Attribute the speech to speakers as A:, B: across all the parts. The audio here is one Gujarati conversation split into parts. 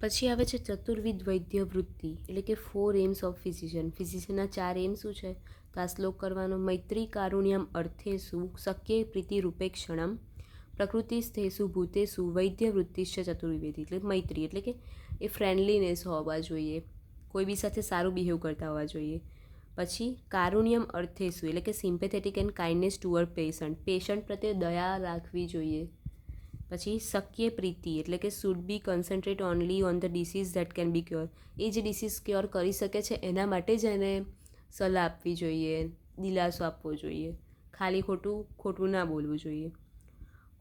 A: પછી આવે છે ચતુર્વિધ વૈદ્ય વૃત્તિ, એટલે કે 4 એમ્સ ઓફ ફિઝિશિયન. ફિઝિશિયનના 4 એમ શું છે? તો આ શ્લોક કરવાનો. મૈત્રી કારુણ્યમ અર્થેષુ શક્ય પ્રીતિ રૂપેક્ષણમ પ્રકૃતિસ્થેષુ ભૂતેષુ વૈદ્ય વૃત્તિશ્ચ ચતુર્વિધ. એટલે મૈત્રી એટલે કે એ ફ્રેન્ડલીનેસ હોવા જોઈએ, કોઈ બી સાથે સારું બિહેવ કરતા હોવા જોઈએ. પછી કારુણ્યમ અર્થેષુ એટલે કે sympathetic and kindness toward patient પ્રત્યે દયા રાખવી જોઈએ. પછી શક્ય પ્રીતિ એટલે કે should be concentrate only on the disease that can be cure. એ જે ડિસીઝ ક્યોર કરી શકે છે એના માટે જ એને સલાહ આપવી જોઈએ, દિલાસો આપવો જોઈએ, ખાલી ખોટું ના બોલવું જોઈએ.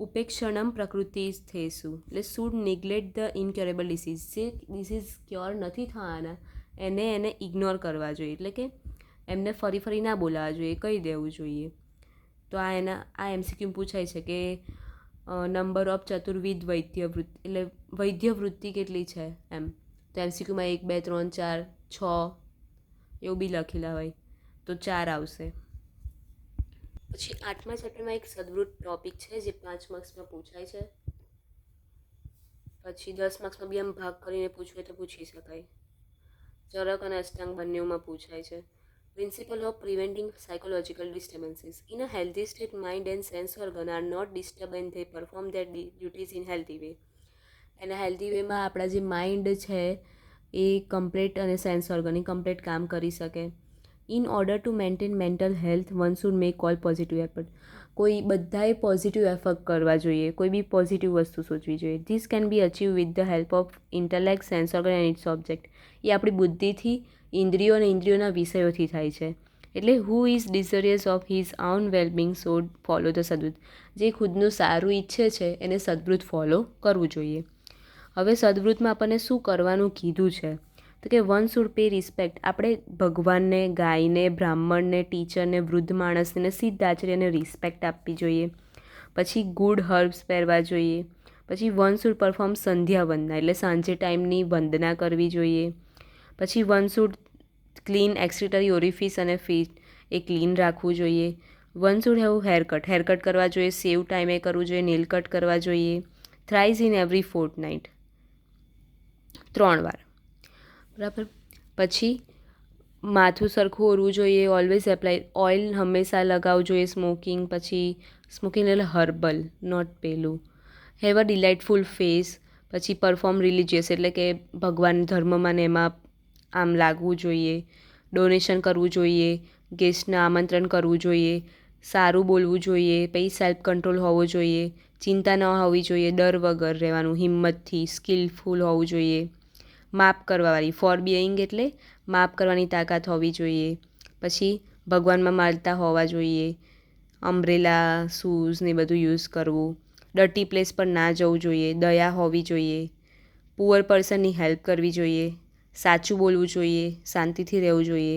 A: ઉપેક્ષણમ પ્રકૃતિ સ્થેસુ એટલે શુડ નેગ્લેક્ટ ધ ઇનક્યોરેબલ ડિસીઝ. જે ડિસીઝ ક્યોર નથી થવાના એને ઇગ્નોર કરવા જોઈએ, એટલે કે એમને ફરી ના બોલાવવા જોઈએ, કહી દેવું જોઈએ. તો આ એમસીક્યુ પૂછાય છે કે નંબર ઓફ ચતુર્વિધ વૈદ્ય વૃત્તિ એટલે વૈદ્ય વૃત્તિ કેટલી છે એમ. તો એમસીક્યુમાં 1 2 3 4 6 એવું બી લખેલા હોય, તો 4 આવશે. પછી 8મા ચેપ્ટરમાં એક સદવૃત્ત ટોપિક છે જે 5 માર્ક્સમાં પૂછાય છે. પછી 10 માર્ક્સમાં બી આમ ભાગ કરીને પૂછવું હોય તો પૂછી શકાય. ચરક અને અષ્ટાંગ બંનેમાં પૂછાય છે. Principle of preventing psychological disturbances. In a healthy state, mind and sense organ are not disturbed and they perform their duties in healthy way. એના હેલ્ધી વેમાં આપણા જે માઇન્ડ છે એ કમ્પ્લીટ અને સેન્સ ઓર્ગન એ કમ્પ્લીટ કામ કરી શકે. In order to maintain mental health one should make all positive effort. કોઈ બધાએ પોઝિટિવ એફર્ટ કરવા જોઈએ, કોઈ બી પોઝિટિવ વસ્તુ સોચવી જોઈએ. This can be achieve with the help of intellect, sense organ and its object. એ આપણી બુદ્ધિથી, ઇન્દ્રિયો અને ઇન્દ્રિયોના વિષયોથી થાય છે. એટલે who is desirous of his own wellbeing should follow the સદવૃત્ત. જે ખુદનું સારું ઈચ્છે છે એને સદવૃત્ત ફોલો કરવું જોઈએ. હવે સદવૃત્તમાં આપણને શું કરવાનું કીધું છે? તો કે વન શુડ પે રિસ્પેક્ટ. આપણે ભગવાનને, ગાયને, બ્રાહ્મણને, ટીચરને, વૃદ્ધ માણસને, સિદ્ધ આચાર્યને રિસ્પેક્ટ આપવી જોઈએ. પછી ગુડ હર્બ્સ પહેરવા જોઈએ. પછી વન શુડ પરફોર્મ સંધ્યા વંદના એટલે સાંજે ટાઈમની વંદના કરવી જોઈએ. પછી વન શુડ ક્લીન એક્સક્રિટરી ઓરિફિસ અને ફીટ એ ક્લીન રાખવું જોઈએ. વન શુડ હેવ હેરકટ કરવા જોઈએ, સેવ ટાઈમે કરવું જોઈએ, નેલ કટ કરવા જોઈએ. થ્રાઇઝ ઇન એવરી ફોર્ટનાઇટ 3 વાર, બરાબર. પછી માથું સરખું ઓરવું જોઈએ. ઓલવેઝ એપ્લાય ઓઇલ હંમેશા લગાવવું જોઈએ. સ્મોકિંગ એટલે હર્બલ, નોટ પેલું. Have a delightful face. પછી પરફોર્મ રિલિજિયસ એટલે કે ભગવાન ધર્મમાં ને એમાં આમ લાગવું જોઈએ. ડોનેશન કરવું જોઈએ. ગેસ્ટને આમંત્રણ કરવું જોઈએ. સારું બોલવું જોઈએ. પછી સેલ્ફ કંટ્રોલ હોવો જોઈએ. ચિંતા ન હોવી જોઈએ. ડર વગર રહેવાનું, હિંમતથી, સ્કિલફુલ હોવું જોઈએ. માફ કરવાવાળી, ફોર બિઈંગ એટલે માફ કરવાની તાકાત હોવી જોઈએ. પછી ભગવાનમાં માનતા હોવા જોઈએ. અમ્બ્રેલા, શૂઝ ને બધું યુઝ કરવું. ડર્ટી પ્લેસ પર ના જવું જોઈએ. દયા હોવી જોઈએ. પુઅર પર્સનની હેલ્પ કરવી જોઈએ. સાચું બોલવું જોઈએ. શાંતિથી રહેવું જોઈએ.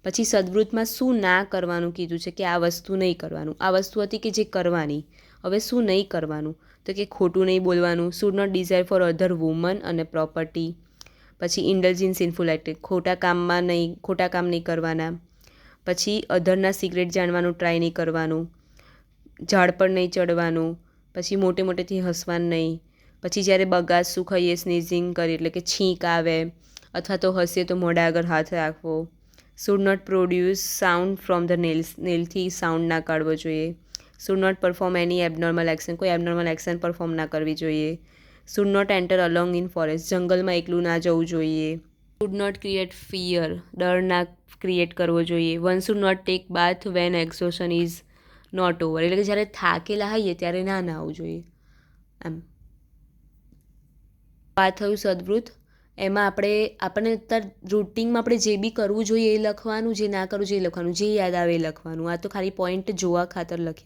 A: પછી સદવૃત્તમાં શું ના કરવાનું કીધું છે કે આ વસ્તુ નહીં કરવાનું. આ વસ્તુ હતી કે જે કરવાની. હવે શું નહીં કરવાનું? તો કે ખોટું નહીં બોલવાનું. Should not desire for other woman અને પ્રોપર્ટી. પછી ઇન્ડલ્જ ઇન સિન્ફુલ એક્ટ, ખોટા કામ નહીં કરવાના. પછી અધરના સિક્રેટ જાણવાનું ટ્રાય નહીં કરવાનું. ઝાડ પર નહીં ચડવાનું. પછી મોટેથી હસવાનું નહીં. પછી જ્યારે બગાસું ખાઈએ, સ્નીઝિંગ કરીએ એટલે કે છીંક આવે અથવા તો હસીએ તો મોઢા આગળ હાથ રાખવો. Should not produce sound from the નેલથી સાઉન્ડ ના કાઢવો જોઈએ. Should not perform any abnormal action, કોઈ એબનોર્મલ એક્શન પરફોર્મ ના કરવી જોઈએ. Should not enter along in forest, જંગલમાં એકલું ના જવું જોઈએ. શુડ નોટ ક્રિએટ ફિયર, ડર ના ક્રિએટ કરવો જોઈએ. One should not take bath when exhaustion is not over, એટલે કે જ્યારે થાકેલા હોઈએ ત્યારે ના આવવું જોઈએ એમ. આ થયું સદવૃત્ત. એમાં આપણને અત્યારે રૂટિનમાં આપણે જે બી કરવું જોઈએ એ લખવાનું, જે ના કરવું જોઈએ એ લખવાનું, જે યાદ આવે એ લખવાનું. આ તો ખાલી પોઈન્ટ જોવા ખાતર લખ્યા.